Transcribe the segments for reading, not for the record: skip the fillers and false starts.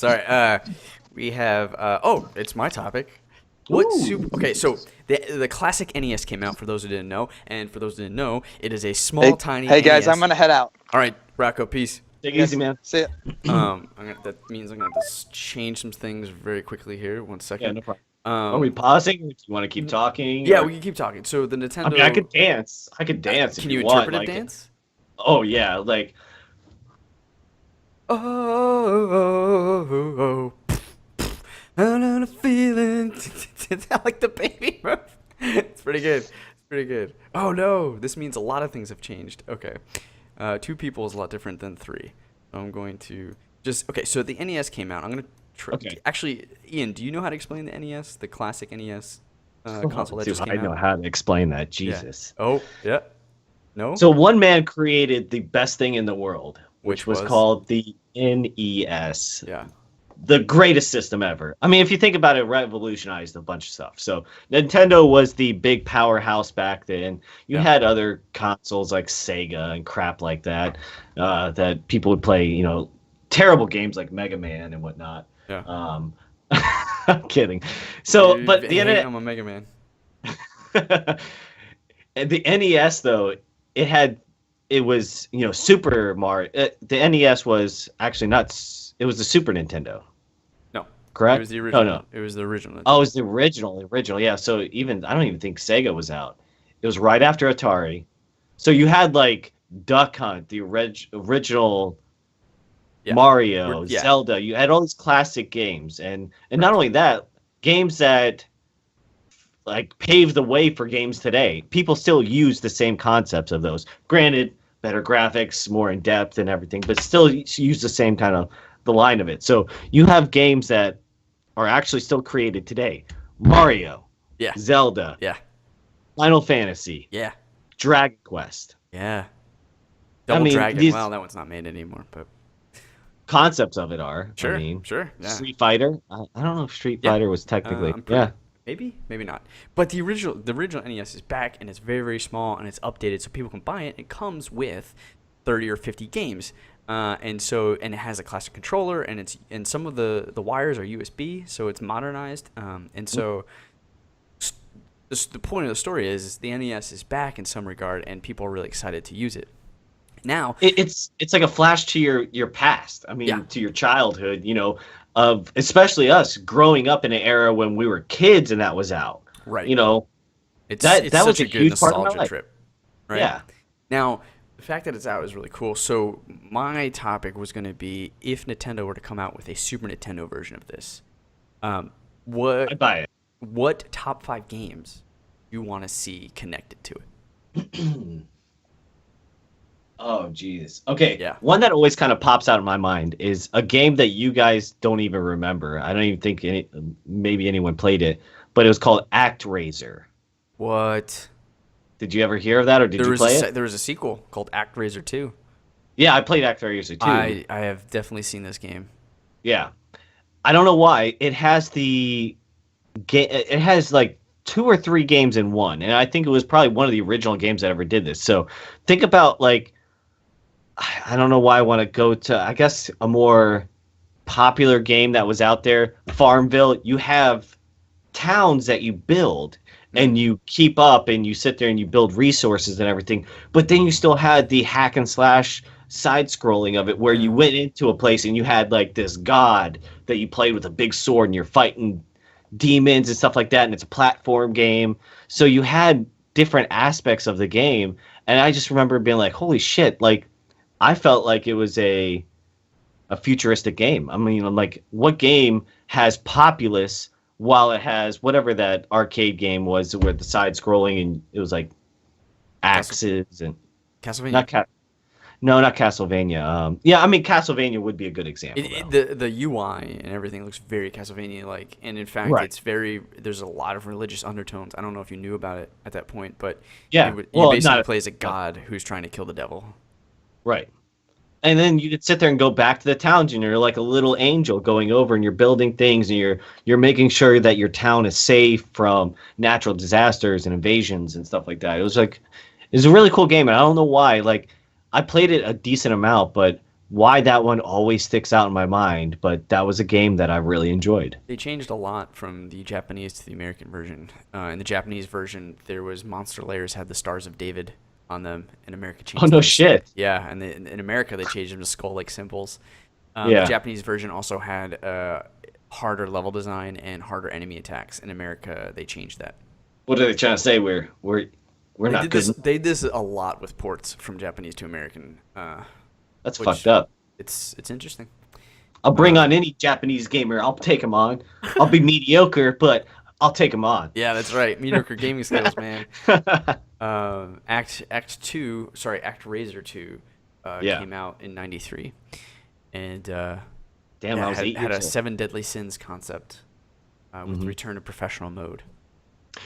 Sorry. We have. Oh, it's my topic. Okay, so the classic NES came out for those who didn't know, and for those who didn't know, it is a small, tiny. Hey guys, NES. I'm gonna head out. All right, Rocco, peace. Take it easy, man. See ya. That means I'm gonna have to change some things very quickly here. 1 second. Yeah, no problem. Are we pausing? Do you want to keep talking? Yeah, or... we can keep talking. So the Nintendo. I mean, I could dance. I could dance. Can if you want. interpretive dance? Oh yeah, like. Oh, I'm feeling. I like the baby move. It's pretty good. It's pretty good. Oh no, this means a lot of things have changed. Okay, 2 people is a lot different than 3. So I'm going to just So the NES came out. I'm gonna try. Okay. Actually, Ian, do you know how to explain the NES, the classic NES console that just came out? I know how to explain that. Jesus. Yeah. Oh yeah. No. So one man created the best thing in the world, which was was called the NES. Yeah. The greatest system ever. I mean, if you think about it, revolutionized a bunch of stuff. So Nintendo was the big powerhouse back then. You had other consoles like Sega and crap like that, that people would play, terrible games like Mega Man and whatnot. Yeah. I'm kidding. So, but the internet. I'm a Mega Man. And the NES though, it was Super Mario. The NES was actually not. It was the Super Nintendo. No, correct. It was the original. No. It was the original. Nintendo. Oh, it was the original. Yeah. So I don't even think Sega was out. It was right after Atari. So you had like Duck Hunt, the original Mario, Zelda. You had all these classic games, and not only that, games that like paved the way for games today. People still use the same concepts of those. Granted, better graphics, more in depth and everything, but still use the same kind of the line of it. So you have games that are actually still created today. Mario, Zelda, Final Fantasy, Dragon Quest. Yeah. Double Dragon. Well, that one's not made anymore, but concepts of it are. Sure. I mean, sure. Yeah. Street Fighter. I don't know if Street Fighter was technically. Maybe not. But the original NES is back, and it's very, very small, and it's updated so people can buy it. It comes with 30 or 50 games, and it has a classic controller, and some of the wires are USB, so it's modernized, and so. The point of the story is the NES is back in some regard, and people are really excited to use it. Now it's like a flash to your past. I mean, to your childhood. Of especially us growing up in an era when we were kids and that was out. Right. It's that was a good nostalgia trip. Right. Yeah. Now the fact that it's out is really cool. So my topic was going to be if Nintendo were to come out with a Super Nintendo version of this, I'd buy it. What top 5 games you want to see connected to it? Oh, geez. Okay. Yeah. One that always kind of pops out in my mind is a game that you guys don't even remember. I don't even think maybe anyone played it, but it was called ActRaiser. What? Did you ever hear of that, or did you play it? There was a sequel called ActRaiser 2. Yeah, I played ActRaiser 2. I have definitely seen this game. Yeah. I don't know why. It has it has like 2 or 3 games in one, and I think it was probably one of the original games that ever did this. So think about like, I don't know why I want to go to, I guess, a more popular game that was out there, Farmville. You have towns that you build and you keep up and you sit there and you build resources and everything. But then you still had the hack and slash side scrolling of it where you went into a place and you had like this god that you played with a big sword and you're fighting demons and stuff like that. And it's a platform game. So you had different aspects of the game. And I just remember being like, holy shit, like, I felt like it was a futuristic game. I mean, I'm like, what game has Populous while it has whatever that arcade game was with the side scrolling and it was like axes and Castlevania. Not Castlevania. Yeah, I mean Castlevania would be a good example. The UI and everything looks very Castlevania-like, and in fact, it's very. There's a lot of religious undertones. I don't know if you knew about it at that point, but you basically play as a god who's trying to kill the devil. Right. And then you could sit there and go back to the towns, and you're like a little angel going over, and you're building things, and you're making sure that your town is safe from natural disasters and invasions and stuff like that. It was a really cool game, and I don't know why. Like, I played it a decent amount, but why that one always sticks out in my mind, but that was a game that I really enjoyed. They changed a lot from the Japanese to the American version. In the Japanese version, there was monster layers had the Stars of David on them. In America, Oh, changed no them. shit. Yeah, and in America they changed them to skull-like symbols. The Yeah. Japanese version also had harder level design and harder enemy attacks. In America, they changed that. What are they trying to say? We're They not did good. this. They did this a lot with ports from Japanese to American, That's which fucked up. it's interesting. I'll bring on any Japanese gamer. I'll take him on. I'll be mediocre, but I'll take him on. Yeah, that's right. Mediocre gaming skills, man. Act Razor 2 Yeah. came out in '93, and Damn, I was 8 had a years old. 7 deadly sins concept with Mhm. return to professional mode.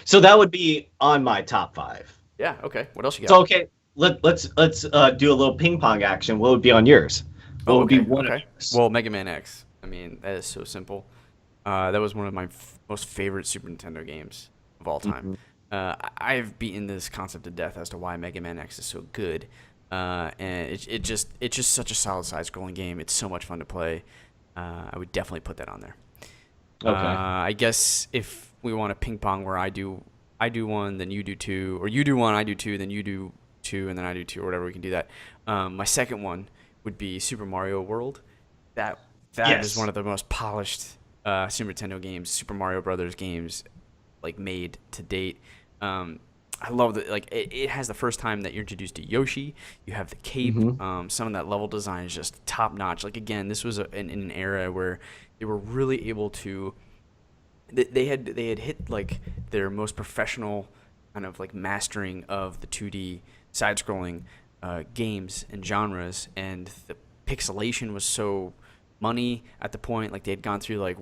So that would be on my top 5. Yeah. Okay. What else you got? So okay, let's do a little ping pong action. What would be on yours? What would be one of yours? Well, Mega Man X. I mean, that is so simple. That was one of my most favorite Super Nintendo games of all time. I've beaten this concept to death as to why Mega Man X is so good, and it's just such a solid side-scrolling game. It's so much fun to play. I would definitely put that on there. Okay. I guess if we want a ping pong where I do one, then you do two, or you do one, I do two, then you do two, and then I do two, or whatever, we can do that. My second one would be Super Mario World. That is Yes. one of the most polished Super Nintendo games, Super Mario Brothers games, like made to date. I love that. Like it has the first time that you're introduced to Yoshi. You have the cape. Some of that level design is just top notch. Like again, this was in an era where they were really able to. They had hit like their most professional kind of like mastering of the 2D side-scrolling games and genres, and the pixelation was so money at the point. Like they had gone through like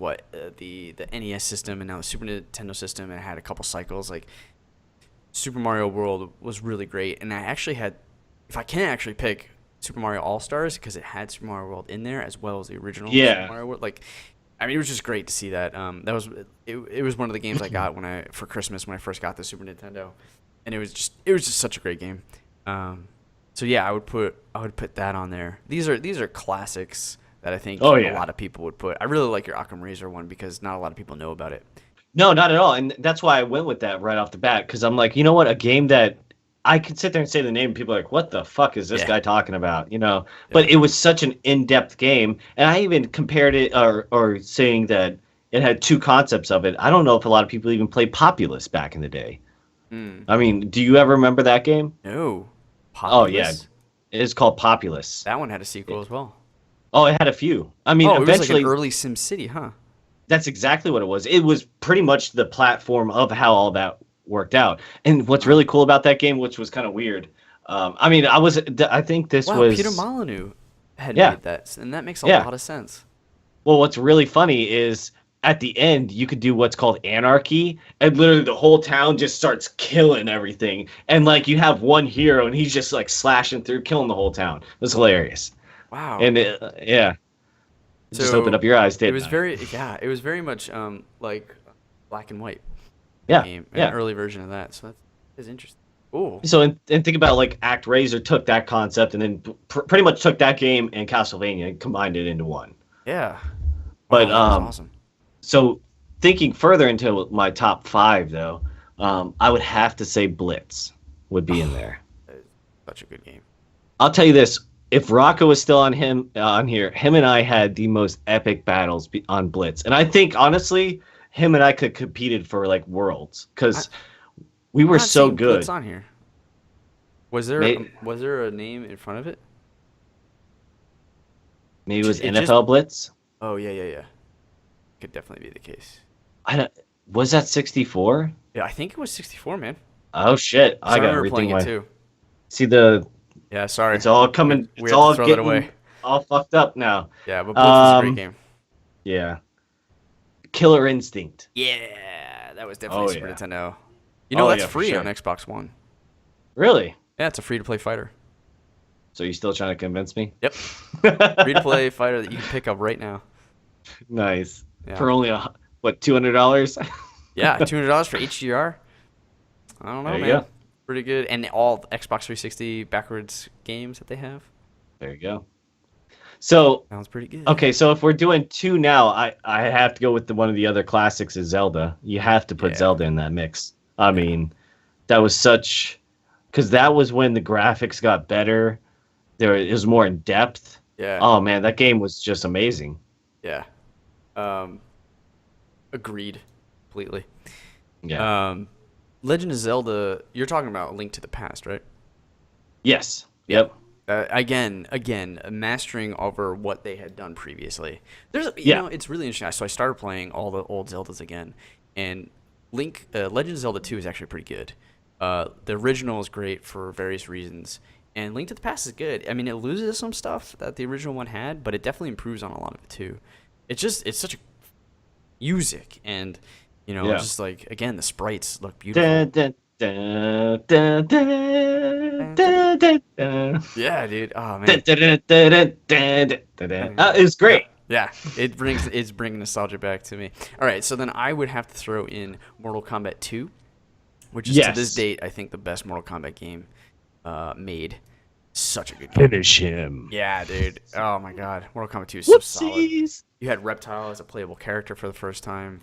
the NES system and now the Super Nintendo system, and it had a couple cycles. Like Super Mario World was really great, and I actually had, if I can actually pick Super Mario All Stars, because it had Super Mario World in there as well as the original Super Mario World. Like, I mean, it was just great to see that. That was it was one of the games I got for Christmas when I first got the Super Nintendo, and it was just such a great game. So yeah, I would put that on there. These are classics that I think a lot of people would put. I really like your Occam Razor one because not a lot of people know about it. No, not at all. And that's why I went with that right off the bat, because I'm like, you know what? A game that I could sit there and say the name, and people are like, what the fuck is this guy talking about? You know? But it was such an in-depth game. And I even compared it or saying that it had two concepts of it. I don't know if a lot of people even played Populous back in the day. I mean, do you ever remember that game? No. Populous? Oh, yeah. It is called Populous. That one had a sequel as well. Oh, it had a few. I mean, it eventually. was like an early SimCity, huh? That's exactly what it was. It was pretty much the platform of how all that worked out. And what's really cool about that game, which was kind of weird, I mean, I think this was... Peter Molyneux had made that, and that makes a lot of sense. Well, what's really funny is at the end, you could do what's called anarchy, and literally the whole town just starts killing everything. And, like, you have one hero, and he's just, like, slashing through, killing the whole town. It was hilarious. Wow. And, just open up your eyes, didn't it? It was very much like black and white. Game, an early version of that. So that's interesting. Ooh. So and think about like Act Razor took that concept and then pretty much took that game and Castlevania and combined it into one. Yeah. But wow, that's awesome. So thinking further into my top 5 though, I would have to say Blitz would be in there. Such a good game. I'll tell you this. If Rocco was still on here, him and I had the most epic battles on Blitz. And I think, honestly, him and I could competed for, like, worlds. Because we were so good. Blitz on here. Was there a name in front of it? Maybe it was NFL Blitz? Oh, yeah. Could definitely be the case. Was that 64? Yeah, I think it was 64, man. Oh, shit. I got everything playing it, too. See the... Yeah, sorry. It's all coming. We it's all throw getting that away. all fucked up now. Yeah, but Blitz was a great game. Yeah. Killer Instinct. Yeah, that was definitely Super Nintendo. You know that's free on Xbox One. Really? Yeah, it's a free-to-play fighter. So you still trying to convince me? Yep. Free-to-play fighter that you can pick up right now. Nice. Yeah. For only $200? Yeah, $200 for HDR. I don't know, there you man. Go. Pretty good, and all Xbox 360 backwards games that they have. There you go. So Sounds pretty good. okay, so if we're doing two now, I have to go with one of the other classics is Zelda. You have to put Yeah. Zelda in that mix. I Yeah. mean, that was such because that was when the graphics got better. There it was more in depth. Yeah. Oh man, that game was just amazing. Yeah. Um, agreed, completely. Yeah. Um, Legend of Zelda. You're talking about Link to the Past, right? Yes. Yeah. Yep. Again, mastering over what they had done previously. Yeah. It's really interesting. So I started playing all the old Zeldas again, and Legend of Zelda 2 is actually pretty good. The original is great for various reasons, and Link to the Past is good. I mean, it loses some stuff that the original one had, but it definitely improves on a lot of it too. It's such a music, and Yeah. just like again, the sprites look Dun, beautiful. dun, dun, dun, dun, dun, dun, dun. Yeah, dude. Oh Dun, man. dun, dun, dun, dun, dun, dun, dun. It was Yeah, great. yeah. It's bringing nostalgia back to me. All right, so then I would have to throw in Mortal Kombat 2, which is to this Yes. date I think the best Mortal Kombat game made. Such a good game. Finish him. Yeah, dude. Oh my god, Mortal Kombat 2 is so solid. Whoopsies. You had Reptile as a playable character for the first time.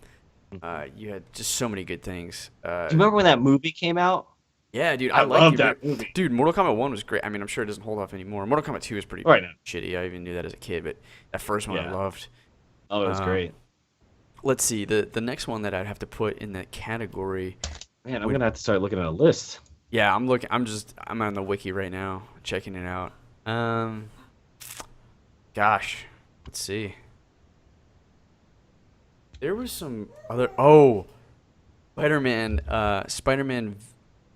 You had just so many good things. Do you remember when that movie came out? Yeah, dude, I I like love the that movie. dude. Mortal Kombat 1 was great. I mean, I'm sure it doesn't hold up anymore. Mortal Kombat 2 is pretty Right now. shitty. I even knew that as a kid, but that first one I Yeah. loved. Oh, it was Um, great. Let's see. The next one that I'd have to put in that category. Man, I'm gonna have to start looking at a list. Yeah, I'm looking. I'm on the wiki right now, checking it out. Gosh, let's see. There was some other. Oh, Spider-Man. Spider-Man.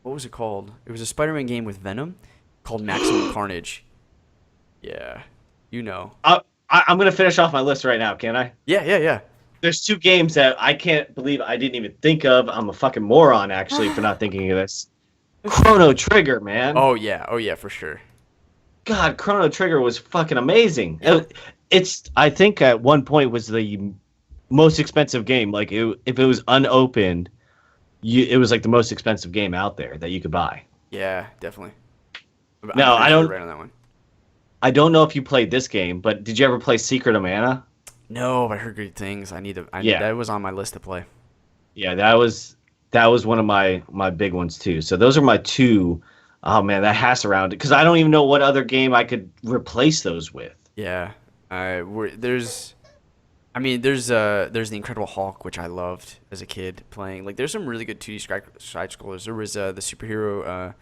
What was it called? It was a Spider-Man game with Venom, called Maximum Carnage. Yeah, you know. I'm gonna finish off my list right now. Can I? Yeah. There's two games that I can't believe I didn't even think of. I'm a fucking moron actually for not thinking of this. Chrono Trigger, man. Oh yeah, for sure. God, Chrono Trigger was fucking amazing. Yeah. It's I think at one point was the most expensive game. Like if it was unopened, it was like the most expensive game out there that you could buy. Yeah, definitely. I'm No, pretty I sure you're don't. right on that one. I don't know if you played this game, but did you ever play Secret of Mana? No, I heard good things. Yeah, That was on my list to play. yeah, that was one of my big ones too. So those are my two. Oh man, that has around it because I don't even know what other game I could replace those with. Yeah. There's there's the Incredible Hulk, which I loved as a kid playing. Like there's some really good 2D side scrollers. There was the superhero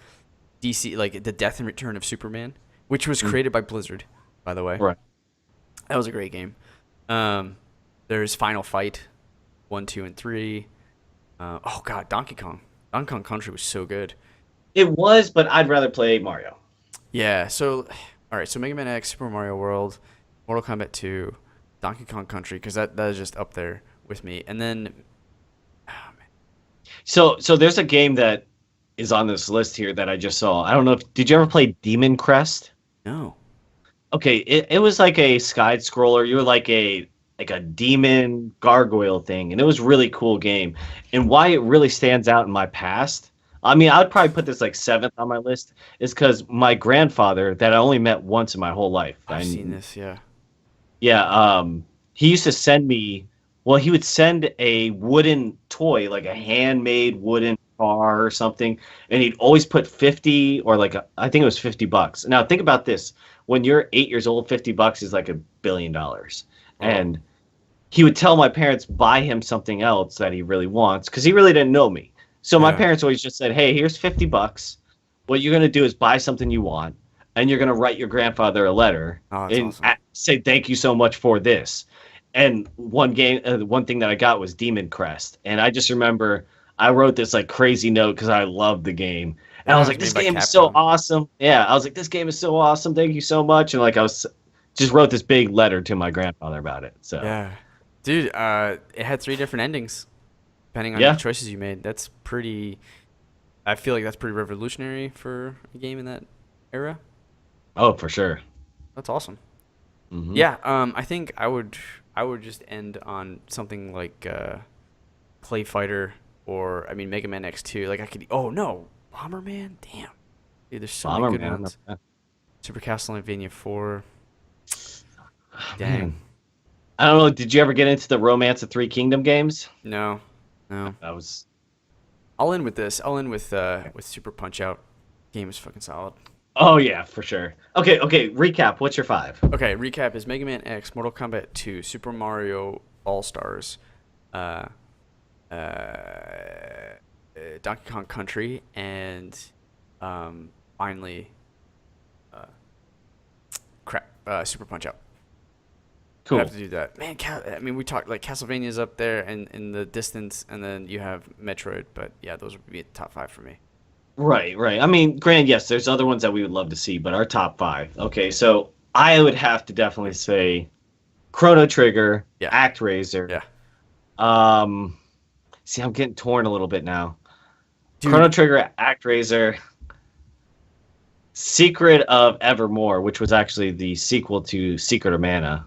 DC, like the Death and Return of Superman, which was Mm. created by Blizzard, by the way. Right. That was a great game. There's Final Fight 1, 2, and 3. Oh god, Donkey Kong. Donkey Kong Country was so good. It was, but I'd rather play Mario. Yeah, so all right, so Mega Man X, Super Mario World, Mortal Kombat 2, Donkey Kong Country, because that is just up there with me. And then, oh, man, So there's a game that is on this list here that I just saw. I don't know if did you ever play Demon Crest? no. Okay, it was like a side scroller. You were like a demon gargoyle thing, and it was a really cool game. And why it really stands out in my past, I mean, I'd probably put this like seventh on my list, is because my grandfather that I only met once in my whole life. I've seen this, yeah. Yeah, he used to send me. Well, he would send a wooden toy, like a handmade wooden car or something, and he'd always put 50 or like I think it was $50. Now think about this: when you're 8 years old, $50 is like $1 billion, Oh, and he would tell my parents buy him something else that he really wants because he really didn't know me. So my yeah. parents always just said, "Hey, here's $50. What you're gonna do is buy something you want, and you're gonna write your grandfather a letter Oh, that's and awesome. say thank you so much for this." And one thing that I got was Demon Crest, and I just remember I wrote this like crazy note because I loved the game, and I Yeah, was it like, was "This made by game is so Capcom. awesome!" Yeah, I was like, "This game is so awesome! Thank you so much!" And like I was just wrote this big letter to my grandfather about it. So Yeah. Dude, it had 3 different endings, depending on the yeah, choices you made. That's pretty, I feel like that's pretty revolutionary for a game in that era. oh for sure. That's awesome. Hmm. Yeah, I think I would just end on something like Clay Fighter or I mean Mega Man X2. Like I could oh no, Bomberman? Damn. Dude, there's so many good Bomberman. ones. Super Castlevania 4. Dang. Man. I don't know. Did you ever get into the Romance of Three Kingdom games? No. No. That was. I'll end with this. I'll end with Super Punch Out. Game is fucking solid. Oh yeah, for sure. Okay. Recap. What's your 5? Okay, recap is Mega Man X, Mortal Kombat 2, Super Mario All Stars, uh, Donkey Kong Country, and finally, Super Punch Out. Cool. I have to do that. Man, I mean, we talked like Castlevania's up there and in the distance, and then you have Metroid. But yeah, those would be the top 5 for me. Right. I mean, granted, yes, there's other ones that we would love to see, but our top 5. Okay, so I would have to definitely say Chrono Trigger, Yeah. ActRaiser. Yeah. See, I'm getting torn a little bit now. Dude. Chrono Trigger, ActRaiser, Secret of Evermore, which was actually the sequel to Secret of Mana.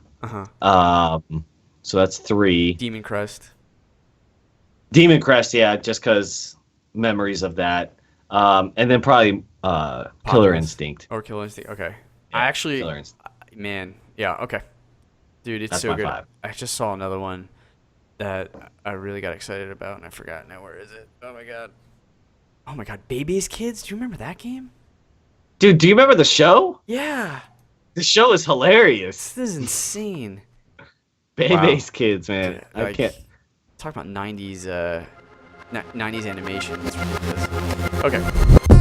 So that's 3. Demon Crest. Demon Crest, yeah, just because memories of that. And then probably Killer Instinct. Or Killer Instinct. Okay. Yeah, I actually, Killer Instinct. man, yeah, okay. Dude, it's That's so my good. 5. I just saw another one that I really got excited about, and I forgot now. Where is it? Oh my god. Oh my god, Baby's Kids. Do you remember that game? Dude, do you remember the show? Yeah. The show is hilarious. This is insane. Baby's Kids, man. Dude, I like, can't. Talk about 90s 90s animation. It's ridiculous. Okay.